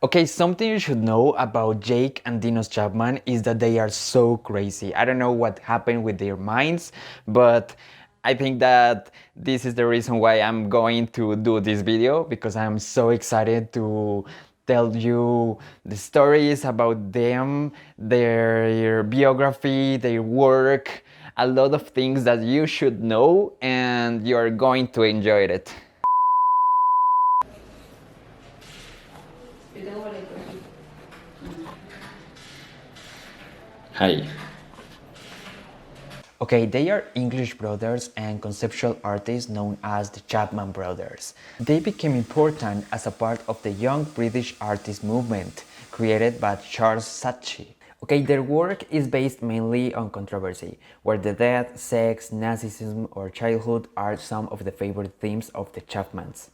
Okay, something you should know about Jake and Dinos Chapman is that they are so crazy. I don't know what happened with their minds, but I think that this is the reason why I'm going to do this video, because I'm so excited to tell you the stories about them, their biography, their work, a lot of things that you should know, and you're going to enjoy it. Hi. Okay, they are English brothers and conceptual artists known as the Chapman brothers. They became important as a part of the young British artist movement created by Charles Saatchi. Okay, their work is based mainly on controversy, where the death, sex, Nazism, or childhood are some of the favorite themes of the Chapmans.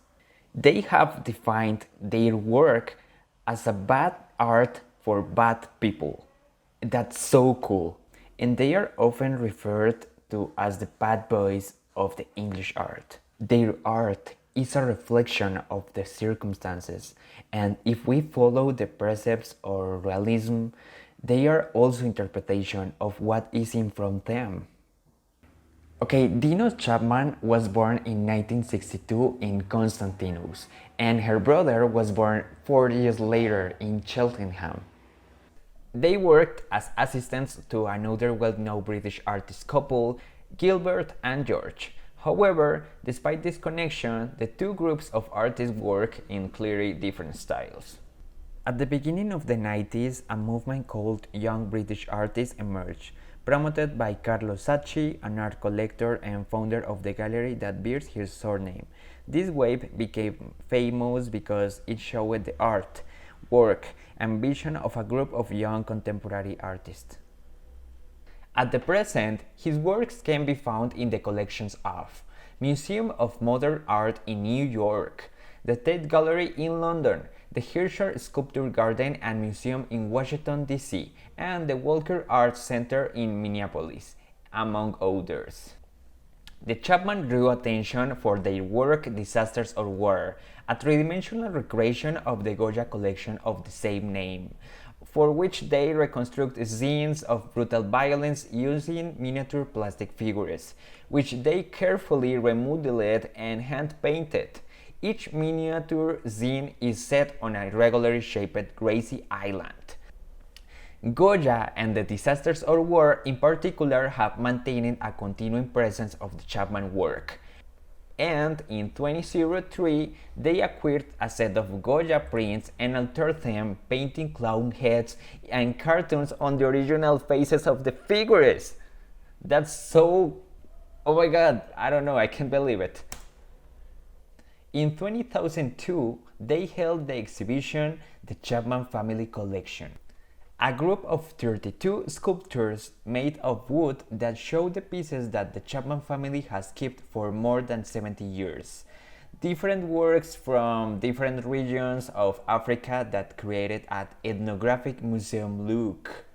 They have defined their work as a bad art for bad people. That's so cool. And they are often referred to as the bad boys of the English art. Their art is a reflection of the circumstances, and if we follow the precepts or realism, they are also interpretation of what is in front of them. Okay, Dinos Chapman was born in 1962 in Constantinus, and her brother was born 4 years later in Cheltenham. They worked as assistants to another well-known British artist couple, Gilbert and George. However, despite this connection, the two groups of artists work in clearly different styles. At the beginning of the 90s, a movement called Young British Artists emerged, promoted by Carlos Saatchi, an art collector and founder of the gallery that bears his surname. This wave became famous because it showed the art, work, and vision of a group of young contemporary artists. At the present, his works can be found in the collections of Museum of Modern Art in New York, the Tate Gallery in London, the Herscher Sculpture Garden and Museum in Washington, D.C., and the Walker Arts Center in Minneapolis, among others. The Chapman drew attention for their work Disasters or War, a three-dimensional recreation of the Goya collection of the same name, for which they reconstruct scenes of brutal violence using miniature plastic figures, which they carefully remodeled and hand-painted. Each miniature scene is set on a irregularly shaped grassy island. Goya and the Disasters or War in particular have maintained a continuing presence of the Chapman work, and in 2003 they acquired a set of Goya prints and altered them, painting clown heads and cartoons on the original faces of the figures. That's so... oh my god, I don't know, I can't believe it. In 2002, they held the exhibition The Chapman Family Collection, a group of 32 sculptures made of wood that show the pieces that the Chapman family has kept for more than 70 years. Different works from different regions of Africa that created an ethnographic museum look.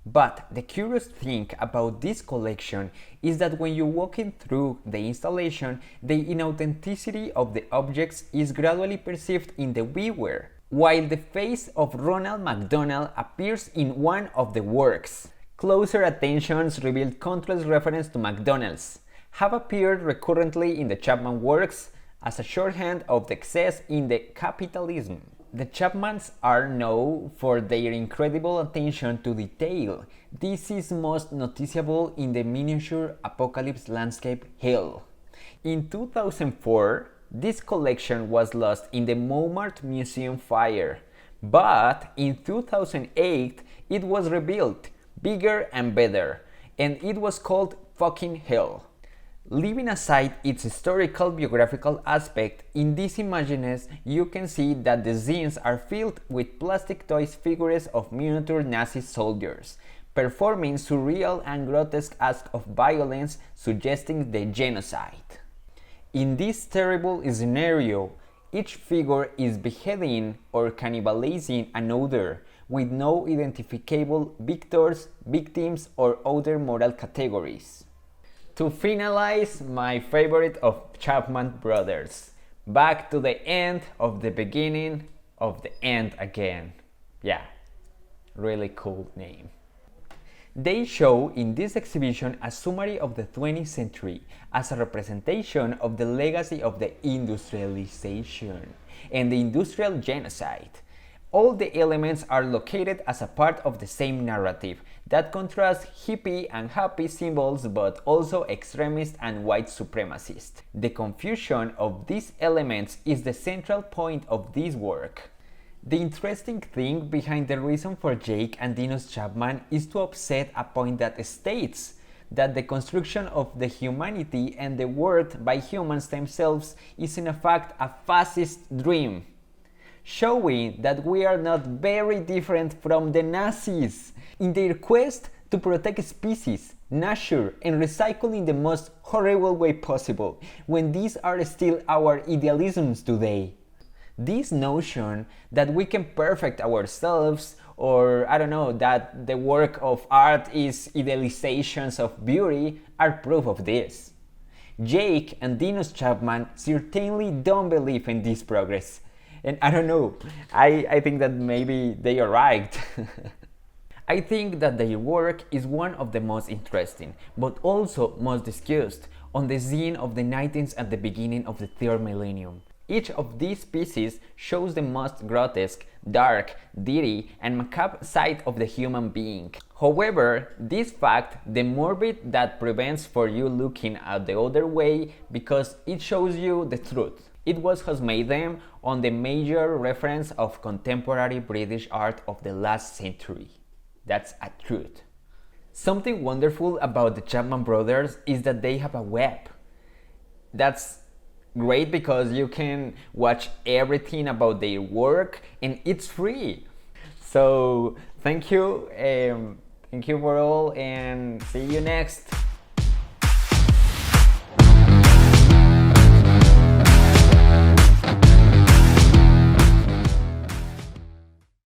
But the curious thing about this collection is that when you're walking through the installation, the inauthenticity of the objects is gradually perceived in the viewer, while the face of Ronald McDonald appears in one of the works. Closer attentions reveal countless references to McDonald's have appeared recurrently in the Chapman works as a shorthand of the excess in the capitalism. The Chapmans are known for their incredible attention to detail. This is most noticeable in the miniature apocalypse landscape Hell. In 2004, this collection was lost in the Montmartre Museum fire, but in 2008 it was rebuilt, bigger and better, and it was called fucking Hell. Leaving aside its historical biographical aspect, in these images you can see that the scenes are filled with plastic toys figures of miniature Nazi soldiers, performing surreal and grotesque acts of violence suggesting the genocide. In this terrible scenario, each figure is beheading or cannibalizing another, with no identifiable victors, victims, or other moral categories. To finalize, my favorite of Chapman brothers, back to the end of the beginning, of the end again. Yeah, really cool name. They show in this exhibition a summary of the 20th century as a representation of the legacy of the industrialization and the industrial genocide. All the elements are located as a part of the same narrative that contrasts hippie and happy symbols but also extremist and white supremacist. The confusion of these elements is the central point of this work. The interesting thing behind the reason for Jake and Dinos Chapman is to upset a point that states that the construction of the humanity and the world by humans themselves is in fact a fascist dream, showing that we are not very different from the Nazis in their quest to protect species, nature, and recycle in the most horrible way possible, when these are still our idealisms today. This notion that we can perfect ourselves, or I don't know, that the work of art is idealizations of beauty, are proof of this. Jake and Dinos Chapman certainly don't believe in this progress. And I don't know, I think that maybe they are right. I think that their work is one of the most interesting, but also most discussed, on the scene of the 19th and the beginning of the third millennium. Each of these pieces shows the most grotesque, dark, dirty, and macabre side of the human being. However, this fact, the morbid that prevents for you looking at the other way because it shows you the truth. It was what made them on the major reference of contemporary British art of the last century. That's a truth. Something wonderful about the Chapman brothers is that they have a web. That's great because you can watch everything about their work and it's free. So thank you for all and see you next.